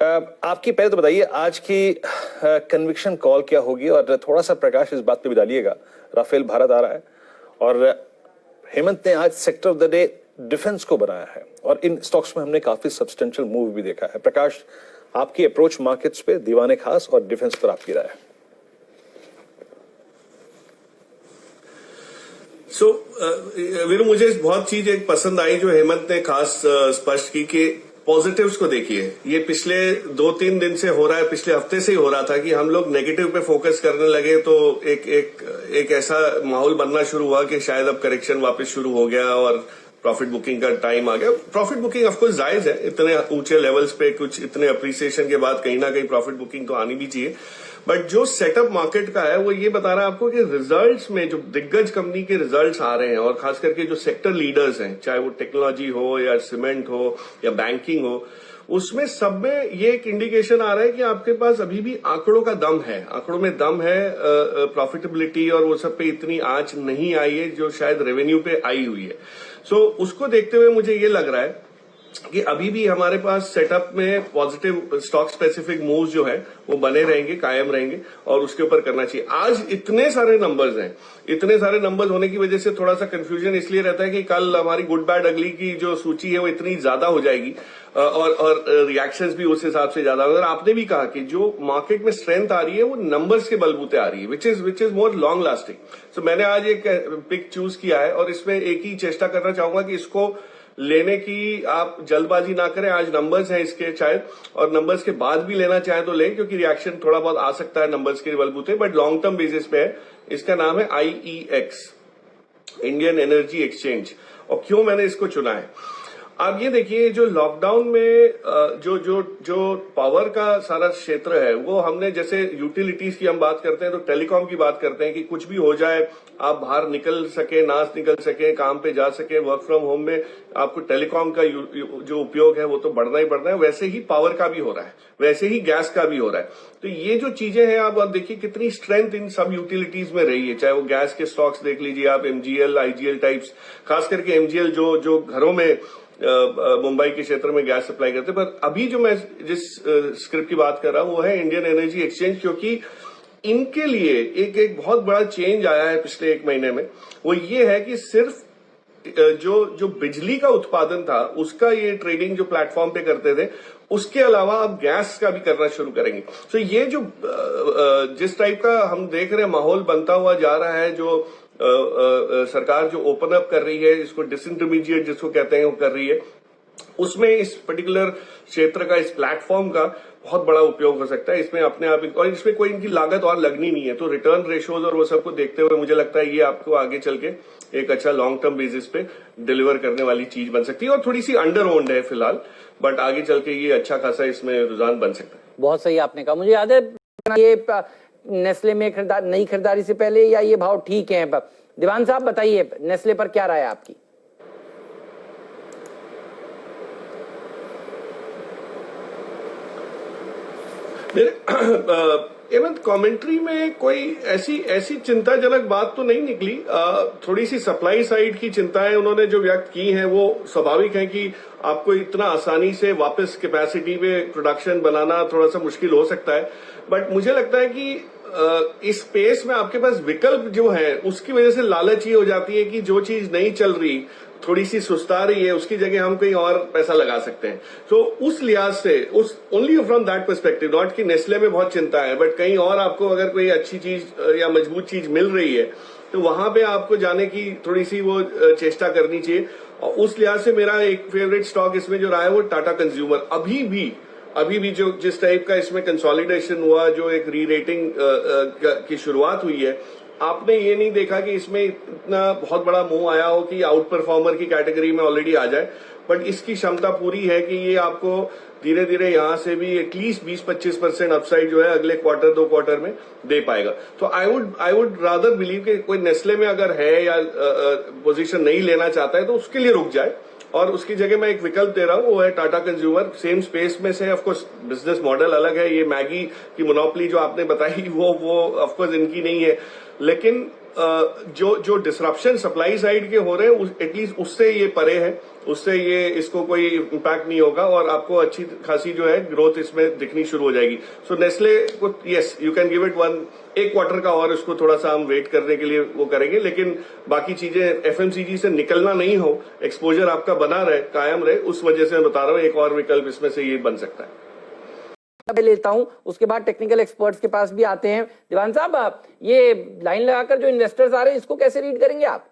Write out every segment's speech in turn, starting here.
आपकी पहले तो बताइए आज की कन्विक्शन कॉल क्या होगी, और थोड़ा सा प्रकाश इस बात पे भी डालिएगा। राफेल भारत आ रहा है और हेमंत ने आज sector of the day defence को बनाया है, और इन स्टॉक्स में हमने काफी सब्सटेंशियल मूव भी देखा है। प्रकाश, आपकी अप्रोच मार्केट्स पे, दीवाने खास और डिफेंस पर आपकी राय है। वीरू, मुझे बहुत चीज एक पसंद आई जो हेमंत ने खास स्पष्ट की कि पॉजिटिव्स को देखिए। ये पिछले 2-3 दिन से हो रहा है, पिछले हफ्ते से ही हो रहा था कि हम लोग नेगेटिव पे फोकस करने लगे, तो एक ऐसा माहौल बनना शुरू हुआ कि शायद अब करेक्शन वापस शुरू हो गया और प्रॉफिट बुकिंग का टाइम आ गया। प्रॉफिट बुकिंग ऑफकोर्स जायज है, इतने ऊंचे लेवल्स पे कुछ इतने अप्रिसिएशन के बाद कहीं ना कहीं प्रॉफिट बुकिंग तो आनी भी चाहिए। बट जो सेटअप मार्केट का है वो ये बता रहा है आपको कि रिजल्ट्स में जो दिग्गज कंपनी के रिजल्ट्स आ रहे हैं, और खास करके जो सेक्टर लीडर्स हैं, चाहे वो टेक्नोलॉजी हो या सीमेंट हो या बैंकिंग हो, उसमें सब में ये एक इंडिकेशन आ रहा है कि आपके पास अभी भी आंकड़ों का दम है, आंकड़ों में दम है। प्रॉफिटेबिलिटी और वो सब पे इतनी आंच नहीं आई है जो शायद रेवेन्यू पे आई हुई है। सो उसको देखते हुए मुझे ये लग रहा है कि अभी भी हमारे पास सेटअप में पॉजिटिव स्टॉक स्पेसिफिक मूव्स जो है वो बने रहेंगे, कायम रहेंगे, और उसके ऊपर करना चाहिए। आज इतने सारे नंबर्स हैं, इतने सारे नंबर्स होने की वजह से थोड़ा सा कंफ्यूजन इसलिए रहता है कि कल हमारी गुड बैड अगली की जो सूची है वो इतनी ज्यादा हो जाएगी और रिएक्शंस भी उस हिसाब से ज्यादा। और आपने भी कहा कि जो मार्केट में स्ट्रेंथ आ रही है वो नंबर्स के बलबूते आ रही है, which is more long lasting. So मैंने आज एक पिक चूज किया है और इसमें एक ही चेष्टा करना चाहूंगा कि इसको लेने की आप जल्दबाजी ना करें। आज नंबर्स हैं इसके शायद, और नंबर्स के बाद भी लेना चाहें तो लें, क्योंकि रिएक्शन थोड़ा बहुत आ सकता है नंबर्स के बलबूते, बट लॉन्ग टर्म बेसिस पे है। इसका नाम है IEX, इंडियन एनर्जी एक्सचेंज। और क्यों मैंने इसको चुना है, आप ये देखिए, जो लॉकडाउन में जो पावर का सारा क्षेत्र है वो हमने, जैसे यूटिलिटीज की हम बात करते हैं तो टेलीकॉम की बात करते हैं कि कुछ भी हो जाए आप बाहर निकल सके, ना निकल सके, काम पे जा सके, वर्क फ्रॉम होम में आपको टेलीकॉम का जो उपयोग है वो तो बढ़ना ही बढ़ना है। वैसे ही पावर का भी हो रहा है, वैसे ही गैस का भी हो रहा है। तो ये जो चीजें हैं आप देखिए कितनी स्ट्रेंथ इन सब यूटिलिटीज में रही है। चाहे वो गैस के स्टॉक्स देख लीजिए आप, MGL, IGL टाइप्स, खास करके MGL जो घरों में मुंबई के क्षेत्र में गैस सप्लाई करते हैं। पर अभी जो मैं जिस स्क्रिप्ट की बात कर रहा हूं वो है इंडियन एनर्जी एक्सचेंज, क्योंकि इनके लिए एक बहुत बड़ा चेंज आया है पिछले 1 महीने में। वो ये है कि सिर्फ जो बिजली का उत्पादन था उसका ये ट्रेडिंग जो प्लेटफॉर्म पे करते थे, उसके अलावा अब गैस का भी करना शुरू करेंगे। तो ये जो जिस टाइप का हम देख रहे हैं माहौल बनता हुआ जा रहा है, जो सरकार जो ओपन अप कर रही है, इसको डिसइंटरमीडिएट जिसको कहते हैं वो कर रही है, उसमें इस पर्टिकुलर क्षेत्र का, इस प्लेटफॉर्म का बहुत बड़ा उपयोग हो सकता है। इसमें अपने आप, और इसमें कोई इनकी लागत और लगनी नहीं है, तो रिटर्न रेशियोज और वो सबको देखते हुए मुझे लगता है ये आपको आगे चल के एक अच्छा लॉन्ग टर्म बेसिस पे डिलीवर करने वाली चीज बन सकती है। और थोड़ी सी अंडर ओन्ड है फिलहाल, बट आगे चल के ये अच्छा खासा इसमें रुझान बन सकता है। बहुत सही आपने कहा। मुझे याद है ये नेस्ले में नई खरीदारी से पहले या ये भाव ठीक है? दीवान साहब बताइए, नेस्ले पर क्या राय है आपकी? एवं कमेंट्री में कोई ऐसी चिंताजनक बात तो नहीं निकली। थोड़ी सी सप्लाई साइड की चिंताएं उन्होंने जो व्यक्त की हैं वो स्वाभाविक है कि आपको इतना आसानी से वापस कैपेसिटी पे प्रोडक्शन बनाना थोड़ा सा मुश्किल हो सकता है। बट मुझे लगता है कि इस स्पेस में आपके पास विकल्प जो है उसकी वजह से लालच ये हो जाती है कि जो चीज नहीं चल रही, थोड़ी सी सुस्ता रही है, उसकी जगह हम कहीं और पैसा लगा सकते हैं। तो उस लिहाज से, उस only from that perspective, not कि नेस्ले में बहुत चिंता है, बट कहीं और आपको अगर कोई अच्छी चीज या मजबूत चीज मिल रही है तो वहां पे आपको जाने की थोड़ी सी वो चेष्टा करनी चाहिए। और उस लिहाज से मेरा एक फेवरेट स्टॉक इसमें जो रहा है वो टाटा कंज्यूमर। अभी भी जो जिस टाइप का इसमें कंसोलिडेशन हुआ, जो एक री रेटिंग की शुरुआत हुई है, आपने ये नहीं देखा कि इसमें इतना बहुत बड़ा मुंह आया हो कि आउट परफॉर्मर की कैटेगरी में ऑलरेडी आ जाए। बट इसकी क्षमता पूरी है कि ये आपको धीरे धीरे यहां से भी एटलीस्ट 20-25% अपसाइड जो है अगले क्वार्टर 2 क्वार्टर में दे पाएगा। तो आई वुड रादर बिलीव कि कोई नेस्ले में अगर है या पोजीशन नहीं लेना चाहता है तो उसके लिए रुक जाए, और उसकी जगह मैं एक विकल्प दे रहा हूं, वो है टाटा कंज्यूमर। सेम स्पेस में से, ऑफकोर्स बिजनेस मॉडल अलग है। ये मैगी की मोनोपोली जो आपने बताई वो ऑफकोर्स इनकी नहीं है, लेकिन जो डिसरप्शन सप्लाई साइड के हो रहे हैं एटलीस्ट उससे ये परे है, उससे ये इसको कोई इम्पैक्ट नहीं होगा और आपको अच्छी खासी जो है ग्रोथ इसमें दिखनी शुरू हो जाएगी। सो नेस्ले को yes you can give it एक क्वार्टर का और उसको थोड़ा सा हम वेट करने के लिए वो करेंगे, लेकिन बाकी चीजें एफएमसीजी से निकलना नहीं हो, एक्सपोजर आपका बना रहे, कायम रहे, उस वजह से मैं बता रहा हूं एक और विकल्प इसमें से ये बन सकता है। लेता हूं, उसके बाद टेक्निकल एक्सपर्ट्स के पास भी आते हैं। दीवान साहब, ये लाइन लगाकर जो इन्वेस्टर्स आ रहे हैं इसको कैसे रीड करेंगे आप?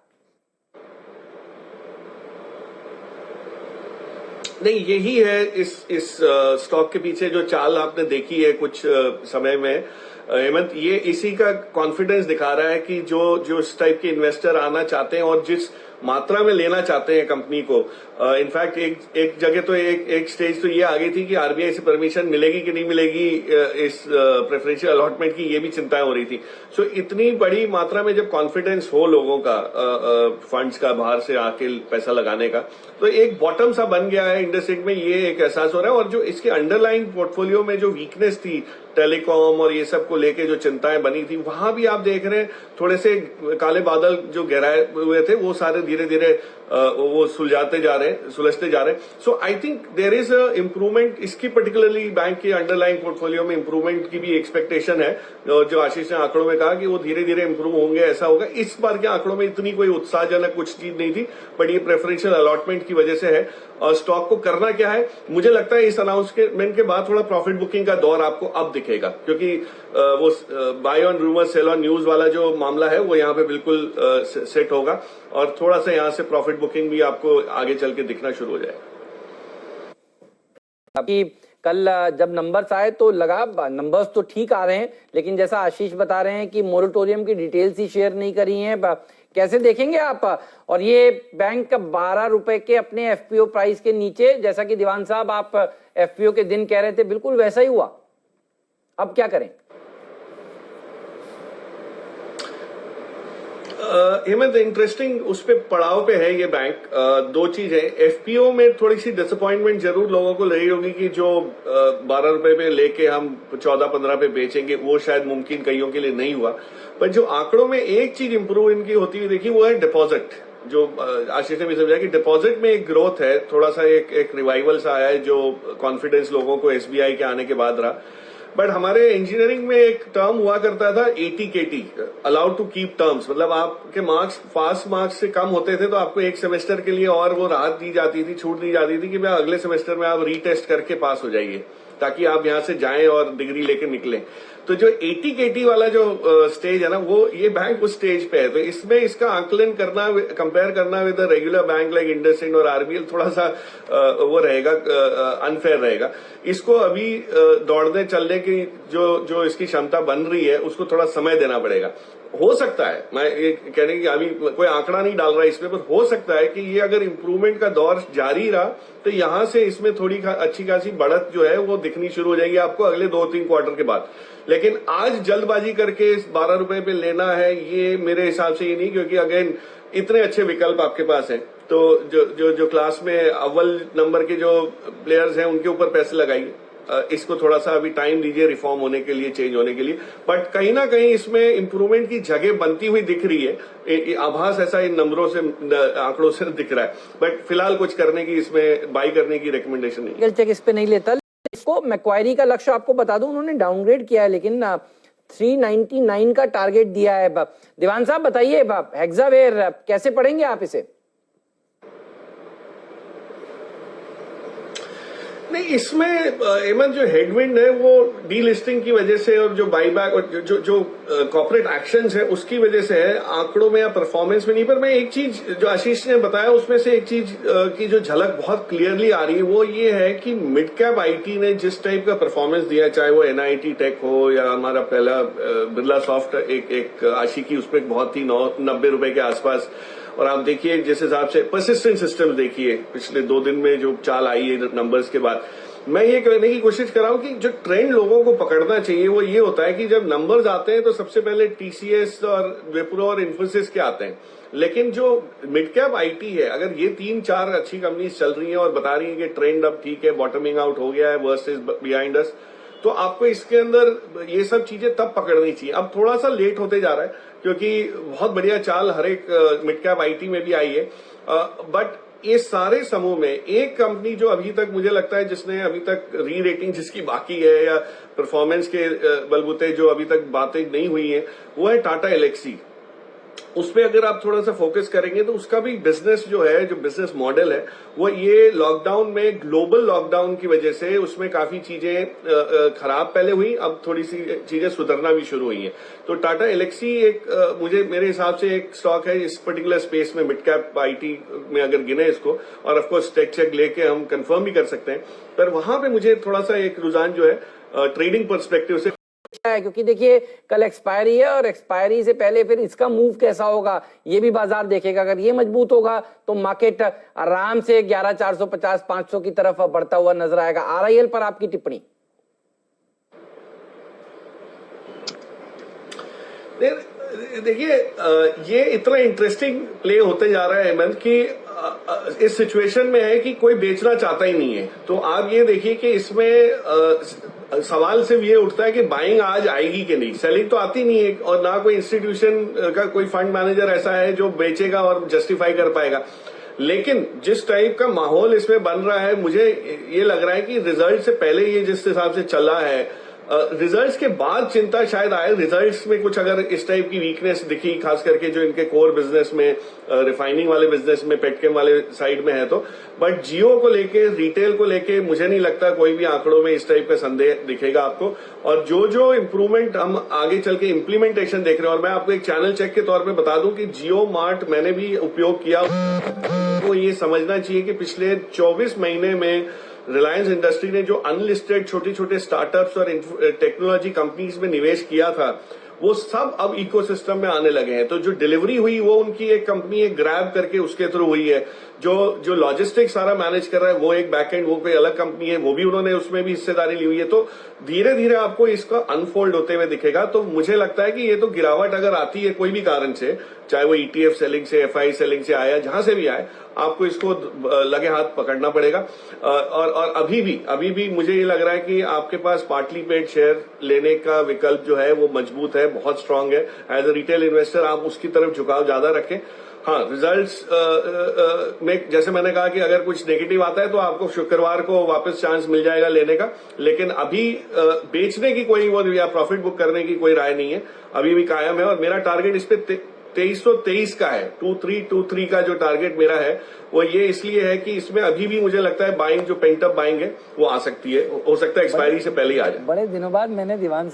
नहीं, यही है इस स्टॉक के पीछे जो चाल आपने देखी है कुछ समय में हेमंत, ये इसी का कॉन्फिडेंस दिखा रहा है कि जो इस टाइप के इन्वेस्टर आना चाहते हैं और जिस मात्रा में लेना चाहते हैं कंपनी को, इनफैक्ट एक जगह तो एक स्टेज तो ये आ गई थी कि आरबीआई से परमिशन मिलेगी कि नहीं मिलेगी इस प्रेफरेंशियल अलॉटमेंट की, ये भी चिंताएं हो रही थी। सो इतनी बड़ी मात्रा में जब कॉन्फिडेंस हो लोगों का फंड्स का बाहर से आके पैसा लगाने का, तो एक बॉटम सा बन गया है इंडस्ट्री में, ये एक एहसास हो रहा है। और जो इसके अंडरलाइंग पोर्टफोलियो में जो वीकनेस थी टेलीकॉम और ये सब को लेके जो चिंताएं बनी थी, वहां भी आप देख रहे हैं थोड़े से काले बादल जो गहराए हुए थे वो सारे धीरे धीरे वो सुलझते जा रहे हैं। So I think there is a improvement, इसकी पर्टिकुलरली बैंक के अंडरलाइंग पोर्टफोलियो में इम्प्रूवमेंट की भी एक्सपेक्टेशन है। जो आशीष ने आंकड़ों में कहा कि वो धीरे धीरे इम्प्रूव होंगे, ऐसा होगा। इस बार के आंकड़ों में इतनी कोई उत्साहजनक कुछ चीज नहीं थी, बट ये प्रेफरेंशियल अलॉटमेंट की वजह से है। और स्टॉक को करना क्या है, मुझे लगता है इस अनाउंसमेंट के बाद थोड़ा प्रॉफिट बुकिंग का दौर आपको अब दिखेगा, क्योंकि वो buy on rumour sell on news वाला जो मामला है वो यहाँ पे बिल्कुल सेट होगा और थोड़ा सा यहाँ से प्रॉफिट बुकिंग भी आपको आगे चल के दिखना शुरू हो जाएगा। अभी कल जब नंबर्स आए तो लगा नंबर्स तो ठीक आ रहे हैं, लेकिन जैसा आशीष बता रहे हैं कि मोरेटोरियम की डिटेल्स ही शेयर नहीं करी हैं, कैसे देखेंगे आप? और ये बैंक 12 रुपए के अपने एफपीओ प्राइस के नीचे, जैसा कि दीवान साहब आप एफपीओ के दिन कह रहे थे, बिल्कुल वैसा ही हुआ। अब क्या करें? हेमंत, इंटरेस्टिंग उस पे पड़ाव पे है ये बैंक। दो चीज है, एफपीओ में थोड़ी सी डिसअपॉइंटमेंट जरूर लोगों को रही होगी कि जो 12 रुपए पे लेके हम 14-15 पे बेचेंगे, वो शायद मुमकिन कईयों के लिए नहीं हुआ। पर जो आंकड़ों में एक चीज इंप्रूव इनकी होती हुई देखी वो है डिपॉजिट। जो आशीष ने भी समझा कि डिपॉजिट में एक ग्रोथ है, थोड़ा सा एक रिवाइवल सा आया है, जो कॉन्फिडेंस लोगों को एसबीआई के आने के बाद रहा। बट हमारे इंजीनियरिंग में एक टर्म हुआ करता था ATKT, allowed to keep terms, मतलब आपके मार्क्स पास मार्क्स से कम होते थे तो आपको एक सेमेस्टर के लिए और वो राहत दी जाती थी, छूट दी जाती थी कि भाई अगले सेमेस्टर में आप रीटेस्ट करके पास हो जाइए, ताकि आप यहां से जाएं और डिग्री लेकर निकलें। तो जो ATKT वाला जो स्टेज है ना, वो ये बैंक उस स्टेज पे है। तो इसमें इसका आंकलन करना, कंपेयर करना with regular bank like IndusInd और आरबीएल थोड़ा सा वो रहेगा, अनफेयर रहेगा। इसको अभी दौड़ने चलने की जो इसकी क्षमता बन रही है उसको थोड़ा समय देना पड़ेगा। हो सकता है, मैं ये कहने की अभी कोई आंकड़ा नहीं डाल रहा इसमें, पर हो सकता है कि ये अगर इम्प्रूवमेंट का दौर जारी रहा तो यहां से इसमें थोड़ी अच्छी खासी बढ़त जो है वो दिखनी शुरू हो जाएगी आपको अगले 2-3 क्वार्टर के बाद। लेकिन आज जल्दबाजी करके 12 रुपए पे लेना है, ये मेरे हिसाब से ये नहीं, क्योंकि अगेन इतने अच्छे विकल्प आपके पास हैं। तो जो क्लास में अव्वल नंबर के जो प्लेयर्स हैं उनके ऊपर पैसे लगाइए। इसको थोड़ा सा अभी टाइम दीजिए रिफॉर्म होने के लिए, चेंज होने के लिए। बट कहीं ना कहीं इसमें इंप्रूवमेंट की जगह बनती हुई दिख रही है, आभास ऐसा इन नंबरों से, आंकड़ों से दिख रहा है। बट फिलहाल कुछ करने की, इसमें बाई करने की रिकमेंडेशन नहीं है। चेक इस पे नहीं लेता। इसको मैक्वायरी का लक्ष्य आपको बता दूं, उन्होंने डाउनग्रेड किया है, लेकिन 399 का टारगेट दिया है। दीवान साहब बताइए, हेक्सावेयर कैसे पढ़ेंगे आप इसे? नहीं, इसमें हेमंत जो हेडविंड है वो डीलिस्टिंग की वजह से और जो बाईबैक और जो कॉर्पोरेट एक्शंस है उसकी वजह से है, आंकड़ों में या परफॉर्मेंस में नहीं। पर मैं एक चीज जो आशीष ने बताया उसमें से एक चीज की जो झलक बहुत क्लियरली आ रही है वो ये है कि मिड कैप आईटी ने जिस टाइप का परफॉर्मेंस दिया, चाहे वो NIT टेक हो या हमारा पहला बिरला सॉफ्ट, एक आशिकी उस पर बहुत ही 90 रुपए के आसपास। और आप देखिए जिस हिसाब से परसिस्टेंट सिस्टम देखिए पिछले 2 दिन में जो चाल आई है नंबर्स के बाद, मैं ये कहने की कोशिश कर रहा हूं कि जो ट्रेंड लोगों को पकड़ना चाहिए वो ये होता है कि जब नंबर्स आते हैं तो सबसे पहले TCS और विप्रो और इन्फोसिस के आते हैं। लेकिन जो मिड कैप आईटी है, अगर ये 3-4 अच्छी कंपनीज चल रही हैं और बता रही हैं कि ट्रेंड अब ठीक है, बॉटमिंग आउट हो गया है, वर्स्ट इज बिहाइंड अस, तो आपको इसके अंदर ये सब चीजें तब पकड़नी चाहिए। अब थोड़ा सा लेट होते जा रहा है क्योंकि बहुत बढ़िया चाल हर एक मिड कैप आईटी में भी आई है, बट इस सारे समूह में एक कंपनी जो अभी तक मुझे लगता है जिसने अभी तक री रेटिंग जिसकी बाकी है या परफॉर्मेंस के बलबूते जो अभी तक बातें नहीं हुई है, वो है टाटा एलेक्सी। उस पे अगर आप थोड़ा सा फोकस करेंगे तो उसका भी बिजनेस जो है, जो बिजनेस मॉडल है, वो ये लॉकडाउन में, ग्लोबल लॉकडाउन की वजह से उसमें काफी चीजें खराब पहले हुई, अब थोड़ी सी चीजें सुधरना भी शुरू हुई हैं। तो टाटा एलेक्सी एक मेरे हिसाब से एक स्टॉक है इस पर्टिकुलर स्पेस में, मिड कैप आईटी में अगर गिने इसको, और ऑफकोर्स टेक चेक लेके हम कंफर्म भी कर सकते हैं, पर वहां पे मुझे थोड़ा सा एक रुझान जो है ट्रेडिंग पर्सपेक्टिव से है, क्योंकि देखिए कल एक्सपायरी है और एक्सपायरी से पहले फिर इसका मूव कैसा होगा ये भी बाजार देखेगा। अगर ये मजबूत होगा तो मार्केट आराम से 11,450 500 की तरफ बढ़ता हुआ नजर आएगा। आरआईएल पर आपकी टिप्पणी? देखिए, ये इतना इंटरेस्टिंग प्ले होते जा रहा है हेमंत कि इस सिचुएशन में है कि कोई बेचना चाहता ही नहीं है। तो आप ये देखिए कि इसमें सवाल सिर्फ ये उठता है कि बाइंग आज आएगी कि नहीं। सेलिंग तो आती नहीं है और ना कोई इंस्टीट्यूशन का कोई फंड मैनेजर ऐसा है जो बेचेगा और जस्टिफाई कर पाएगा। लेकिन जिस टाइप का माहौल इसमें बन रहा है, मुझे ये लग रहा है कि रिजल्ट से पहले ये जिस हिसाब से चला है, रिजल्ट्स के बाद चिंता शायद आए। रिजल्ट्स में कुछ अगर इस टाइप की वीकनेस दिखी, खास करके जो इनके कोर बिजनेस में, रिफाइनिंग वाले बिजनेस में, पेटकेम वाले साइड में है तो, बट जियो को लेके, रिटेल को लेके मुझे नहीं लगता कोई भी आंकड़ों में इस टाइप का संदेह दिखेगा आपको। और जो इंप्रूवमेंट हम आगे चल के इम्प्लीमेंटेशन देख रहे हैं, और मैं आपको एक चैनल चेक के तौर पर बता दूं कि जियो मार्ट मैंने भी उपयोग किया, वो ये समझना चाहिए कि पिछले 24 महीने में रिलायंस इंडस्ट्री ने जो अनलिस्टेड छोटे छोटे स्टार्टअप्स और टेक्नोलॉजी कंपनीज में निवेश किया था, वो सब अब इकोसिस्टम में आने लगे हैं। तो जो डिलीवरी हुई वो उनकी एक कंपनी एक ग्रैब करके उसके थ्रू हुई है। जो लॉजिस्टिक्स सारा मैनेज कर रहा है वो एक बैकएंड, वो कोई अलग कंपनी है, वो भी उन्होंने उसमें भी हिस्सेदारी ली हुई है। तो धीरे धीरे आपको इसका अनफोल्ड होते हुए दिखेगा। तो मुझे लगता है कि ये तो गिरावट अगर आती है कोई भी कारण से, चाहे वो ईटीएफ सेलिंग से, एफआई सेलिंग से आया, जहां से भी आए, आपको इसको लगे हाथ पकड़ना पड़ेगा। और अभी भी मुझे ये लग रहा है कि आपके पास पार्टली पेड शेयर लेने का विकल्प जो है वो मजबूत है, बहुत स्ट्रांग है। एज अ रिटेल इन्वेस्टर आप उसकी तरफ झुकाव ज्यादा रखें। हाँ, रिजल्ट्स में जैसे मैंने कहा कि अगर कुछ नेगेटिव आता है तो आपको शुक्रवार को वापस चांस मिल जाएगा लेने का, लेकिन अभी बेचने की कोई वो या प्रॉफिट बुक करने की कोई राय नहीं है, अभी भी कायम है। और मेरा टारगेट इस पे 2323 का है, 2323 का जो टारगेट मेरा है वो ये इसलिए है कि इसमें अभी भी मुझे लगता है बाइंग, जो पेंट अप बाइंग है वो आ सकती है, हो सकता है एक्सपायरी से पहले ही आ जाए। बड़े दिनों बाद मैंने दीवान